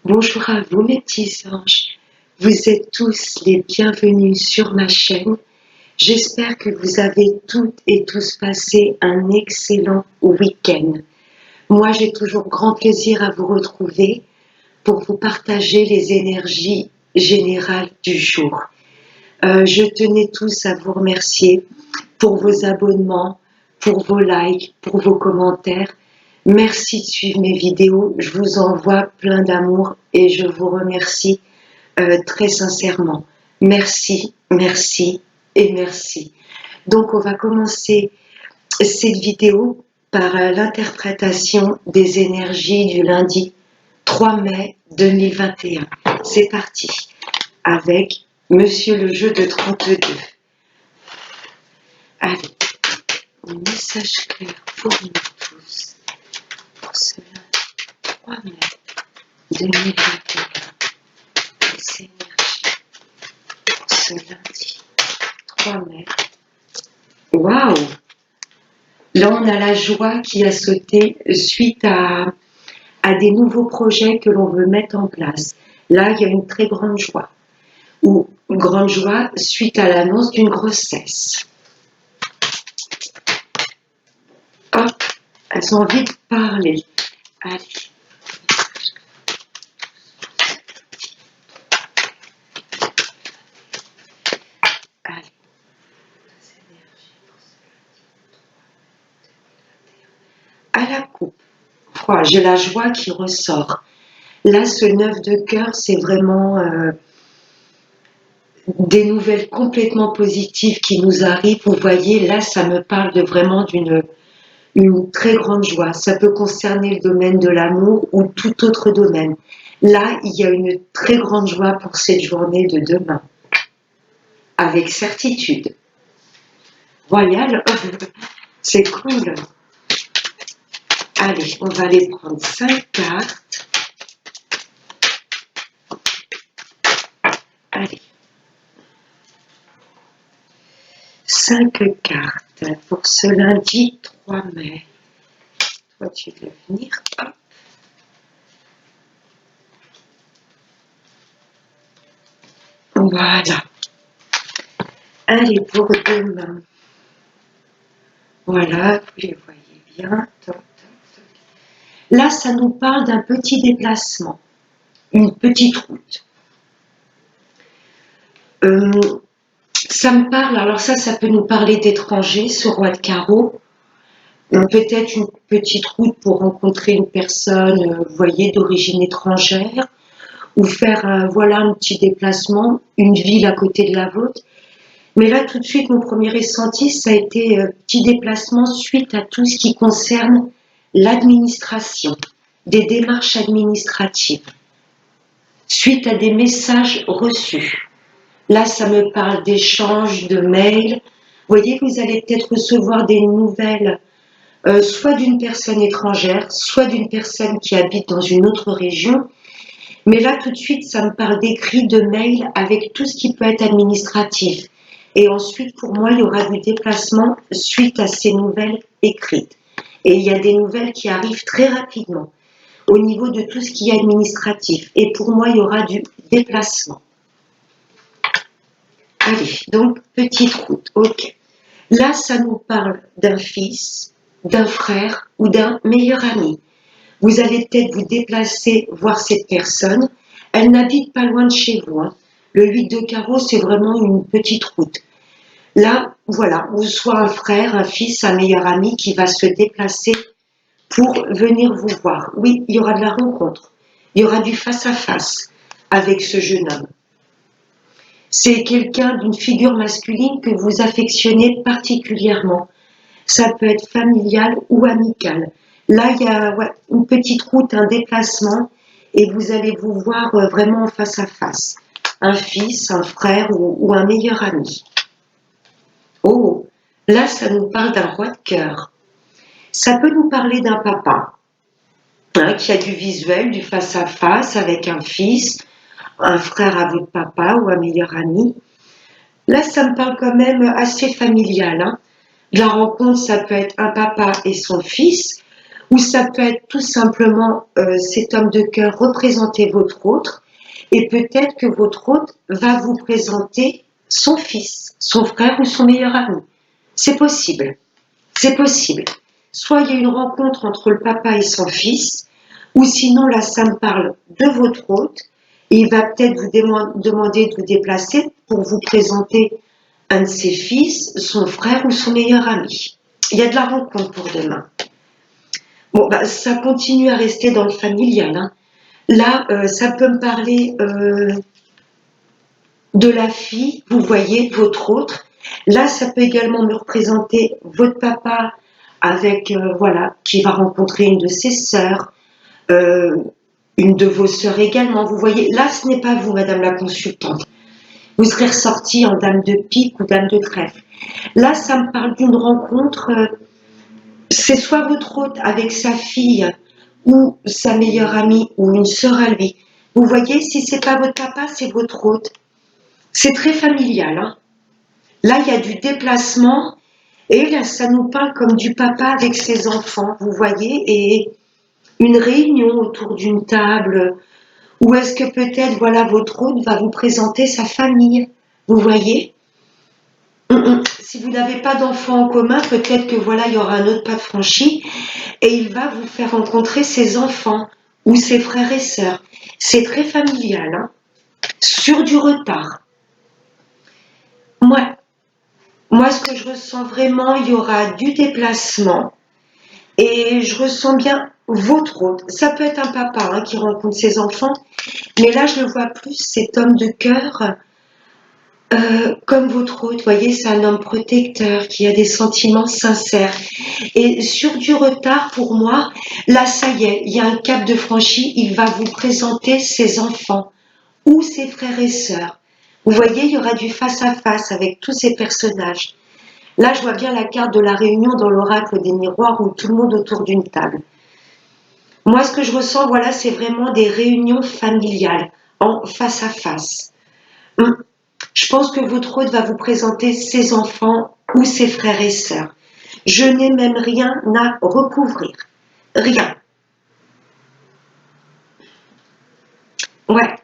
Bonjour à vous mes petits anges, vous êtes tous les bienvenus sur ma chaîne. J'espère que vous avez toutes et tous passé un excellent week-end. Moi j'ai toujours grand plaisir à vous retrouver pour vous partager les énergies générales du jour. Je tenais tous à vous remercier pour vos abonnements, pour vos likes, pour vos commentaires. Merci de suivre mes vidéos, je vous envoie plein d'amour et je vous remercie très sincèrement. Merci, merci et merci. Donc on va commencer cette vidéo par l'interprétation des énergies du lundi 3 mai 2021. C'est parti avec Monsieur le jeu de 32. Allez, un message clair pour nous tous. Pour ce lundi 3 mai 2021, les énergies pour ce lundi 3 mai. Waouh! Là, on a la joie qui a sauté suite à des nouveaux projets que l'on veut mettre en place. Là, il y a une très grande joie. Ou une grande joie suite à l'annonce d'une grossesse. Hop, elles ont envie de parler. Allez. Allez. À la coupe. Oh, j'ai la joie qui ressort. Là, ce 9 de cœur, c'est vraiment des nouvelles complètement positives qui nous arrivent. Vous voyez, là, ça me parle de vraiment une très grande joie. Ça peut concerner le domaine de l'amour ou tout autre domaine. Là, il y a une très grande joie pour cette journée de demain. Avec certitude. Royal, c'est cool. Allez, on va aller prendre 5 cartes. Allez. 5 cartes pour ce lundi 3 mai. Toi, tu veux venir. Hop. Voilà. Allez, pour demain. Voilà, vous les voyez bien. Top, top, top. Là, ça nous parle d'un petit déplacement. Une petite route. Ça me parle, alors ça peut nous parler d'étrangers, ce roi de carreau. Peut-être une petite route pour rencontrer une personne, vous voyez, d'origine étrangère, ou faire voilà un petit déplacement, une ville à côté de la vôtre. Mais là, tout de suite, mon premier ressenti, ça a été petit déplacement suite à tout ce qui concerne l'administration, des démarches administratives, suite à des messages reçus. Là, ça me parle d'échanges, de mails. Vous voyez que vous allez peut-être recevoir des nouvelles, soit d'une personne étrangère, soit d'une personne qui habite dans une autre région. Mais là, tout de suite, ça me parle d'écrits, de mails, avec tout ce qui peut être administratif. Et ensuite, pour moi, il y aura du déplacement suite à ces nouvelles écrites. Et il y a des nouvelles qui arrivent très rapidement au niveau de tout ce qui est administratif. Et pour moi, il y aura du déplacement. Allez, donc, petite route, ok. Là, ça nous parle d'un fils, d'un frère ou d'un meilleur ami. Vous allez peut-être vous déplacer, voir cette personne. Elle n'habite pas loin de chez vous. Hein. Le 8 de carreau, c'est vraiment une petite route. Là, voilà, ou soit un frère, un fils, un meilleur ami qui va se déplacer pour venir vous voir. Oui, il y aura de la rencontre. Il y aura du face-à-face avec ce jeune homme. C'est quelqu'un d'une figure masculine que vous affectionnez particulièrement. Ça peut être familial ou amical. Là, il y a une petite route, un déplacement, et vous allez vous voir vraiment face à face. Un fils, un frère ou un meilleur ami. Oh, là, ça nous parle d'un roi de cœur. Ça peut nous parler d'un papa qui a du visuel, du face à face avec un fils, un frère à votre papa ou un meilleur ami. Là, ça me parle quand même assez familial. Hein. La rencontre, ça peut être un papa et son fils, ou ça peut être tout simplement cet homme de cœur représenter votre autre, et peut-être que votre autre va vous présenter son fils, son frère ou son meilleur ami. C'est possible, c'est possible. Soit il y a une rencontre entre le papa et son fils, ou sinon là ça me parle de votre hôte, et il va peut-être vous demander de vous déplacer pour vous présenter un de ses fils, son frère ou son meilleur ami. Il y a de la rencontre pour demain. Bon, bah, ça continue à rester dans le familial, hein. Là, ça peut me parler de la fille, vous voyez, de votre autre. Là, ça peut également me représenter votre papa avec, voilà, qui va rencontrer une de ses sœurs, euh, une de vos sœurs également. Vous voyez, là, ce n'est pas vous, madame la consultante. Vous serez ressortie en dame de pique ou dame de trèfle. Là, ça me parle d'une rencontre, c'est soit votre hôte avec sa fille ou sa meilleure amie ou une sœur à lui. Vous voyez, si c'est pas votre papa, c'est votre hôte. C'est très familial, hein. Là, il y a du déplacement et là, ça nous parle comme du papa avec ses enfants, vous voyez, et une réunion autour d'une table. Ou est-ce que peut-être, voilà, votre hôte va vous présenter sa famille, vous voyez? Si vous n'avez pas d'enfants en commun, peut-être que voilà, il y aura un autre pas franchi et il va vous faire rencontrer ses enfants ou ses frères et sœurs. C'est très familial, hein, sur du retard. Moi, ce que je ressens vraiment, il y aura du déplacement et je ressens bien votre hôte. Ça peut être un papa, hein, qui rencontre ses enfants, mais là, je le vois plus, cet homme de cœur, comme votre hôte. Vous voyez, c'est un homme protecteur qui a des sentiments sincères. Et sur du retard, pour moi, là, ça y est, il y a un cap de franchi. Il va vous présenter ses enfants ou ses frères et sœurs. Vous voyez, il y aura du face à face avec tous ces personnages. Là, je vois bien la carte de la réunion dans l'oracle des miroirs où tout le monde autour d'une table. Moi, ce que je ressens, voilà, c'est vraiment des réunions familiales en face à face. Je pense que votre hôte va vous présenter ses enfants ou ses frères et sœurs. Je n'ai même rien à recouvrir. Rien. Ouais,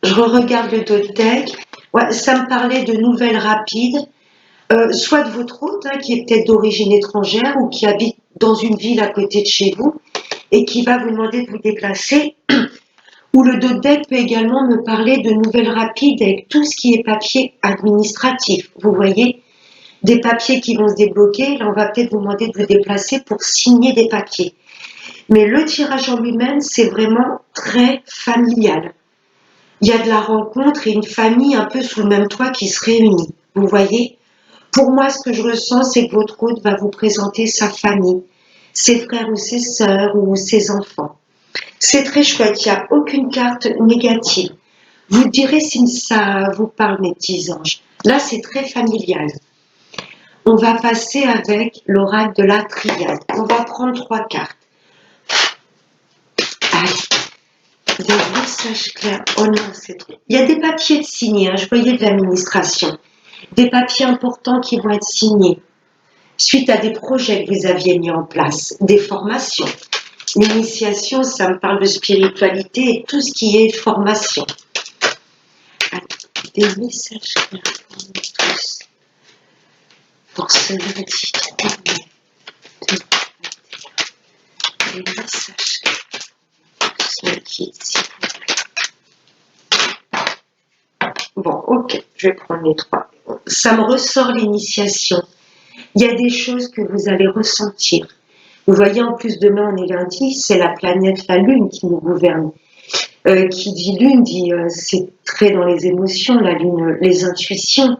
je regarde le dos de deck. Ouais, ça me parlait de nouvelles rapides. Soit de votre hôte, hein, qui est peut-être d'origine étrangère ou qui habite dans une ville à côté de chez vous et qui va vous demander de vous déplacer. Ou le dos de deck peut également me parler de nouvelles rapides avec tout ce qui est papier administratif. Vous voyez, des papiers qui vont se débloquer. Là, on va peut-être vous demander de vous déplacer pour signer des papiers. Mais le tirage en lui-même, c'est vraiment très familial. Il y a de la rencontre et une famille un peu sous le même toit qui se réunit. Vous voyez? Pour moi, ce que je ressens, c'est que votre hôte va vous présenter sa famille, ses frères ou ses sœurs ou ses enfants. C'est très chouette, il n'y a aucune carte négative. Vous direz si ça vous parle, mes petits anges. Là, c'est très familial. On va passer avec l'oracle de la triade. On va prendre 3 cartes. Allez, des messages clairs. Oh non, c'est trop. Il y a des papiers de signés, hein, je voyais de l'administration. Des papiers importants qui vont être signés suite à des projets que vous aviez mis en place, des formations. L'initiation, ça me parle de spiritualité et tout ce qui est formation. Allez, des messages clairs pour nous tous. Pour ce lundi 3 mai 2021. Des messages clairs pour ceux qui est ici. Bon, ok, je vais prendre les 3. Ça me ressort l'initiation. Il y a des choses que vous allez ressentir. Vous voyez, en plus, demain, on est lundi, c'est la planète, la Lune qui nous gouverne. Qui dit Lune, dit c'est très dans les émotions, la Lune, les intuitions.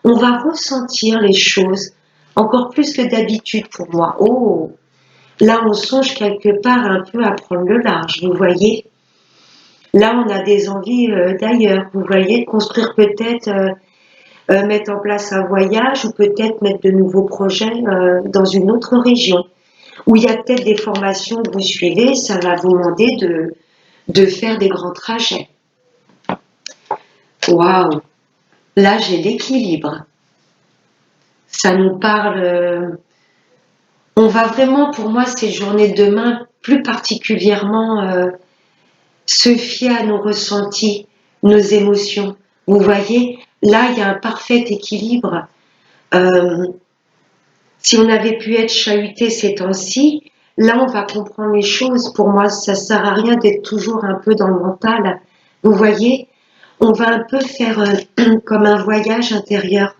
On va ressentir les choses encore plus que d'habitude pour moi. Oh, là, on songe quelque part un peu à prendre le large, vous voyez. Là, on a des envies d'ailleurs, vous voyez, de construire peut-être, mettre en place un voyage ou peut-être mettre de nouveaux projets dans une autre région. Où il y a peut-être des formations que vous suivez, ça va vous demander de faire des grands trajets. Waouh! Là, j'ai l'équilibre. Ça nous parle On va vraiment, pour moi, ces journées de demain, plus particulièrement se fier à nos ressentis, nos émotions. Vous voyez, là, il y a un parfait équilibre. Euh, Si on avait pu être chahuté ces temps-ci, là, on va comprendre les choses. Pour moi, ça sert à rien d'être toujours un peu dans le mental. Vous voyez, on va un peu faire comme un voyage intérieur.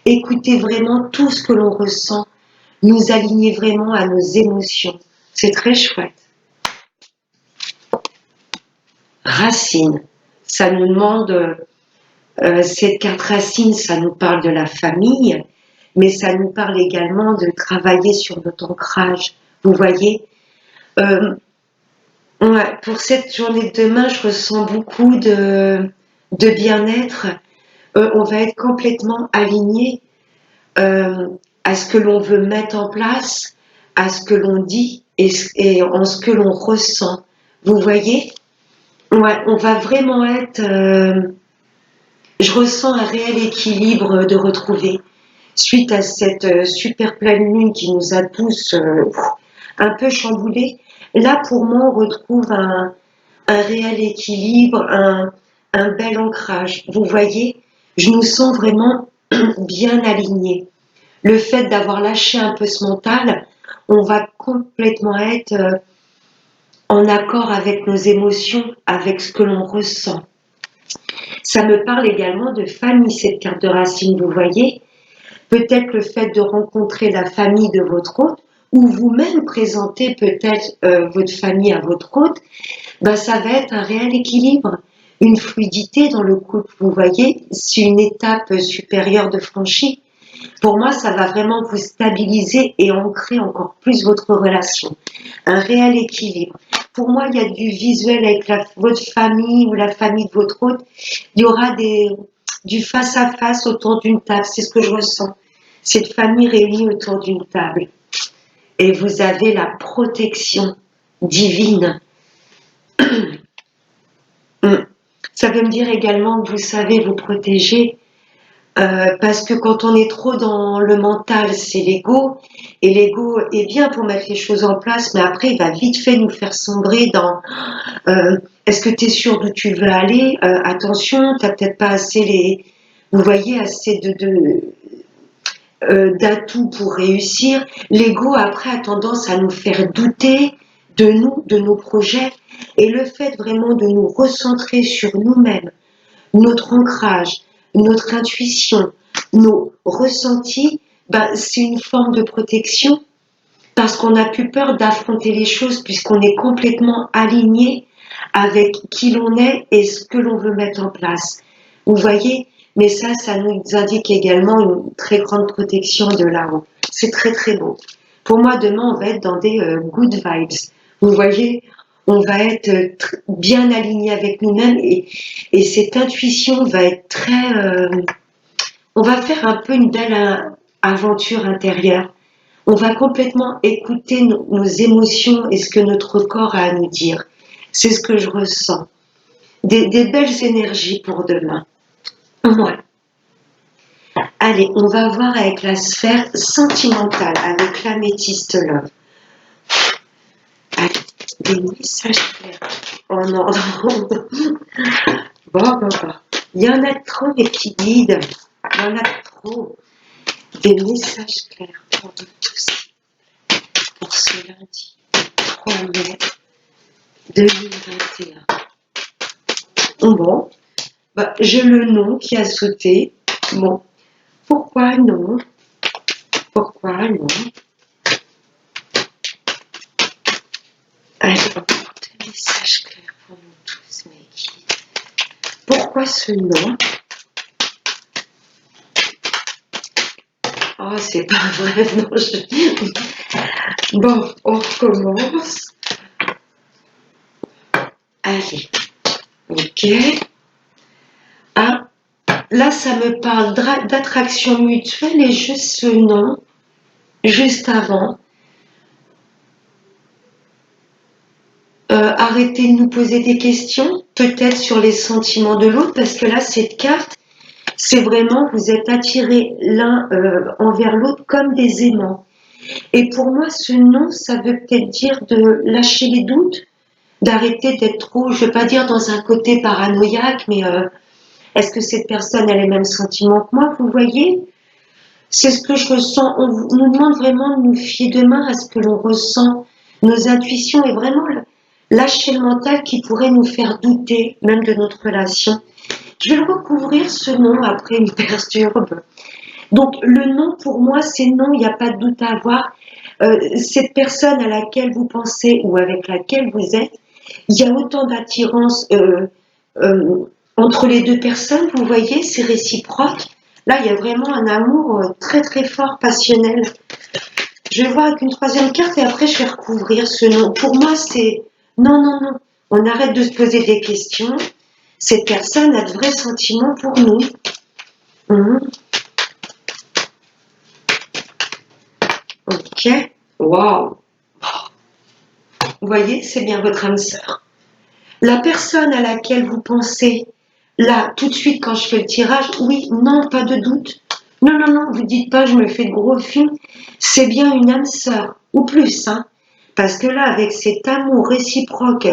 Écouter vraiment tout ce que l'on ressent, nous aligner vraiment à nos émotions. C'est très chouette. Racine, ça nous demande, cette carte racine, ça nous parle de la famille, mais ça nous parle également de travailler sur notre ancrage. Vous voyez, euh, ouais, pour cette journée de demain, je ressens beaucoup de bien-être. On va être complètement aligné euh, à ce que l'on veut mettre en place, à ce que l'on dit et en ce que l'on ressent. Vous voyez? Ouais, on va vraiment être. Je ressens un réel équilibre de retrouver suite à cette super pleine lune qui nous a tous un peu chamboulés. Là, pour moi, on retrouve un réel équilibre, un bel ancrage. Vous voyez, je nous sens vraiment bien alignés. Le fait d'avoir lâché un peu ce mental, on va complètement être en accord avec nos émotions, avec ce que l'on ressent. Ça me parle également de famille, cette carte de racine, vous voyez. Peut-être le fait de rencontrer la famille de votre hôte, ou vous-même présenter peut-être votre famille à votre hôte, ben ça va être un réel équilibre, une fluidité dans le couple, vous voyez. C'est une étape supérieure de franchie. Pour moi, ça va vraiment vous stabiliser et ancrer encore plus votre relation. Un réel équilibre. Pour moi, il y a du visuel avec votre famille ou la famille de votre hôte. Il y aura du face à face autour d'une table. C'est ce que je ressens. Cette famille réunie autour d'une table. Et vous avez la protection divine. Ça veut me dire également que vous savez vous protéger. Parce que quand on est trop dans le mental, c'est l'ego, et l'ego est bien pour mettre les choses en place, mais après il va vite fait nous faire sombrer dans est-ce que tu es sûr d'où tu veux aller, attention, tu n'as peut-être pas assez vous voyez, assez d'atouts pour réussir. L'ego après a tendance à nous faire douter de nous, de nos projets, et le fait vraiment de nous recentrer sur nous-mêmes, notre ancrage, notre intuition, nos ressentis, ben, c'est une forme de protection parce qu'on n'a plus peur d'affronter les choses puisqu'on est complètement aligné avec qui l'on est et ce que l'on veut mettre en place. Vous voyez? Mais ça nous indique également une très grande protection de là-haut. C'est très très beau. Pour moi, demain, on va être dans des good vibes. Vous voyez? On va être bien aligné avec nous-mêmes et cette intuition va être très... on va faire un peu une belle aventure intérieure. On va complètement écouter nos émotions et ce que notre corps a à nous dire. C'est ce que je ressens. Des belles énergies pour demain. Ouais. Allez, on va voir avec la sphère sentimentale, avec l'améthyste love. Allez, des messages clairs. Oh non, non. Bon. Il y en a trop les qui guident. Il y en a trop. Des messages clairs pour nous tous. Pour ce lundi 3 mai 2021. Bon, bah, j'ai le nom qui a sauté. Bon, pourquoi non? Pourquoi non? Alors, des messages clairs pour nous tous, mais qui? Pourquoi ce nom? Oh, c'est pas vrai, non. Bon, on recommence. Allez, ok. Ah, là, ça me parle d'attraction mutuelle et juste ce nom, juste avant. Arrêtez de nous poser des questions, peut-être sur les sentiments de l'autre, parce que là, cette carte, c'est vraiment, vous êtes attirés l'un envers l'autre comme des aimants. Et pour moi, ce non, ça veut peut-être dire de lâcher les doutes, d'arrêter d'être trop, je ne veux pas dire dans un côté paranoïaque, mais est-ce que cette personne a les mêmes sentiments que moi, vous voyez? C'est ce que je ressens. On nous demande vraiment de nous fier demain à ce que l'on ressent, nos intuitions et vraiment lâcher le mental qui pourrait nous faire douter même de notre relation. Je vais le recouvrir ce nom après une perturbe. Donc le non pour moi c'est non, il n'y a pas de doute à avoir. Cette personne à laquelle vous pensez ou avec laquelle vous êtes, il y a autant d'attirance entre les deux personnes, vous voyez, c'est réciproque. Là, il y a vraiment un amour très très fort, passionnel. Je vais voir avec une troisième carte et après je vais recouvrir ce nom. Pour moi, c'est non, non, non. On arrête de se poser des questions. Cette personne a de vrais sentiments pour nous. Mhm. Ok. Waouh. Vous voyez, c'est bien votre âme sœur. La personne à laquelle vous pensez, là, tout de suite, quand je fais le tirage, oui, non, pas de doute. Non, non, non, vous dites pas, je me fais de gros films. C'est bien une âme sœur, ou plus, hein. Parce que là, avec cet amour réciproque,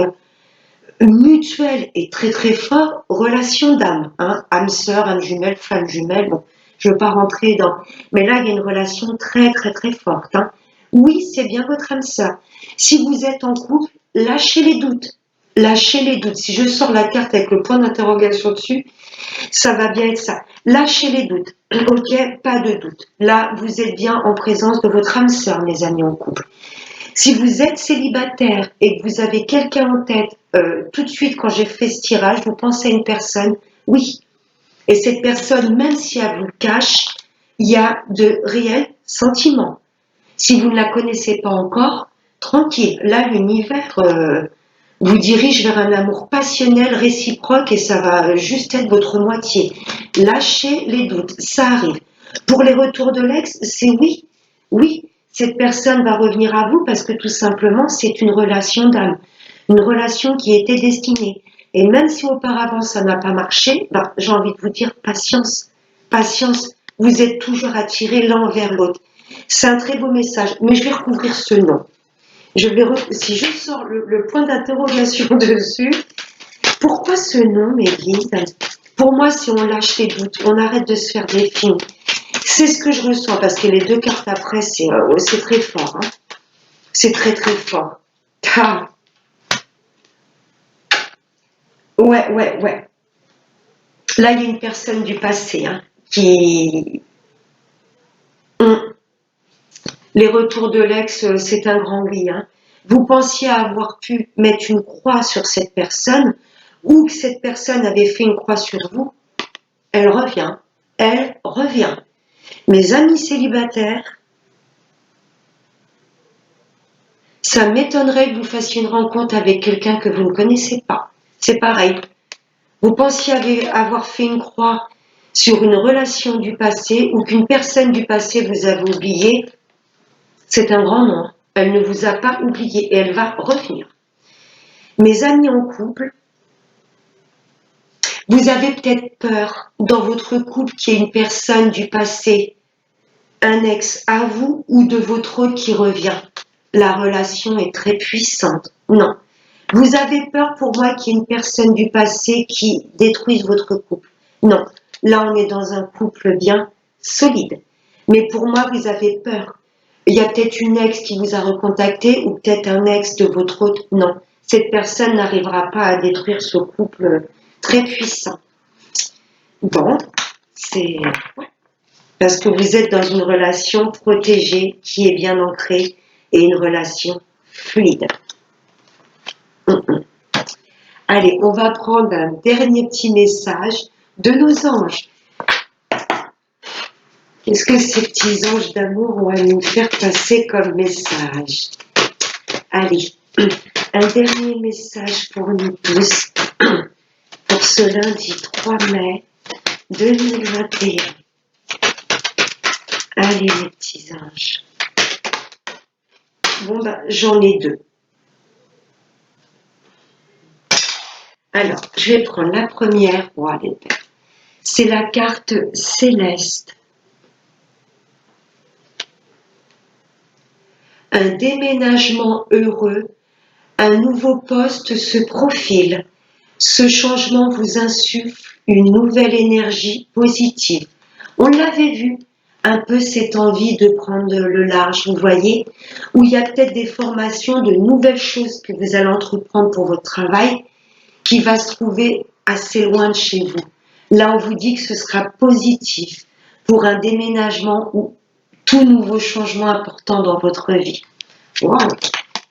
mutuel et très très fort, relation d'âme, hein. Âme sœur, âme jumelle, flamme jumelle, bon, je ne veux pas rentrer dans. Mais là, il y a une relation très très très forte, hein. Oui, c'est bien votre âme sœur. Si vous êtes en couple, lâchez les doutes. Lâchez les doutes. Si je sors la carte avec le point d'interrogation dessus, ça va bien être ça. Lâchez les doutes. Ok, pas de doute. Là, vous êtes bien en présence de votre âme sœur, mes amis en couple. Si vous êtes célibataire et que vous avez quelqu'un en tête, tout de suite quand j'ai fait ce tirage, vous pensez à une personne, oui. Et cette personne, même si elle vous le cache, il y a de réels sentiments. Si vous ne la connaissez pas encore, tranquille. Là, l'univers vous dirige vers un amour passionnel, réciproque, et ça va juste être votre moitié. Lâchez les doutes, ça arrive. Pour les retours de l'ex, c'est oui. Oui, cette personne va revenir à vous parce que tout simplement, c'est une relation d'âme. Une relation qui était destinée. Et même si auparavant ça n'a pas marché, ben, j'ai envie de vous dire patience. Patience. Vous êtes toujours attirés l'un vers l'autre. C'est un très beau message, mais je vais recouvrir ce nom. Si je sors le point d'interrogation dessus, pourquoi ce nom, mes guides? Pour moi, si on lâche les doutes, on arrête de se faire des films. C'est ce que je ressens, parce que les deux cartes après, c'est très fort. Hein. C'est très très fort. Ah. Ouais, ouais, ouais. Là, il y a une personne du passé hein, qui... Les retours de l'ex, c'est un grand oui. Hein. Vous pensiez avoir pu mettre une croix sur cette personne ou que cette personne avait fait une croix sur vous, elle revient. Elle revient. Mes amis célibataires, ça m'étonnerait que vous fassiez une rencontre avec quelqu'un que vous ne connaissez pas. C'est pareil. Vous pensiez avoir fait une croix sur une relation du passé ou qu'une personne du passé vous avait oublié, c'est un grand nom. Elle ne vous a pas oublié et elle va revenir. Mes amis en couple, vous avez peut-être peur dans votre couple qu'il y ait une personne du passé, un ex à vous ou de votre autre qui revient. La relation est très puissante. Non. Vous avez peur pour moi qu'il y ait une personne du passé qui détruise votre couple. Non. Là, on est dans un couple bien solide. Mais pour moi, vous avez peur. Il y a peut-être une ex qui vous a recontacté ou peut-être un ex de votre autre. Non. Cette personne n'arrivera pas à détruire ce couple très puissant. Bon, c'est parce que vous êtes dans une relation protégée qui est bien ancrée et une relation fluide. Allez, on va prendre un dernier petit message de nos anges. Qu'est-ce que ces petits anges d'amour ont à nous faire passer comme message? Allez, un dernier message pour nous tous, pour ce lundi 3 mai 2021. Allez, les petits anges. Bon, ben, j'en ai deux. Alors, je vais prendre la première pour aller faire. C'est la carte céleste. un déménagement heureux, un nouveau poste se profile. Ce changement vous insuffle une nouvelle énergie positive. On l'avait vu, un peu cette envie de prendre le large, vous voyez, où il y a peut-être des formations, de nouvelles choses que vous allez entreprendre pour votre travail, qui va se trouver assez loin de chez vous. Là, on vous dit que ce sera positif pour un déménagement ou tout nouveau changement important dans votre vie. Wow.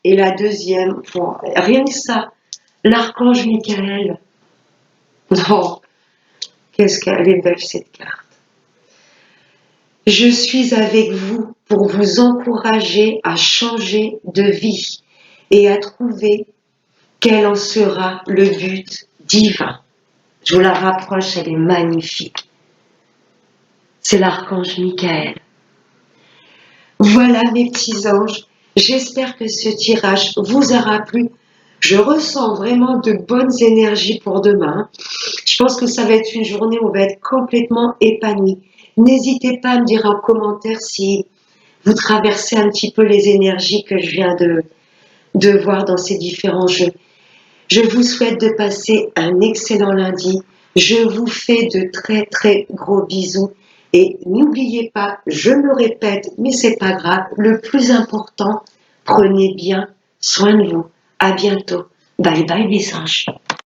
Et la deuxième, bon, rien que ça, l'archange Michael. Non, qu'est-ce qu'elle est belle cette carte. Je suis avec vous pour vous encourager à changer de vie et à trouver quel en sera le but divin. Je vous la rapproche, elle est magnifique. C'est l'archange Michael. Voilà mes petits anges, j'espère que ce tirage vous aura plu. Je ressens vraiment de bonnes énergies pour demain. Je pense que ça va être une journée où on va être complètement épanoui. N'hésitez pas à me dire en commentaire si vous traversez un petit peu les énergies que je viens de voir dans ces différents jeux. Je vous souhaite de passer un excellent lundi. Je vous fais de très très gros bisous. Et n'oubliez pas, je me répète, mais c'est pas grave, le plus important, prenez bien soin de vous. À bientôt. Bye bye mes anges.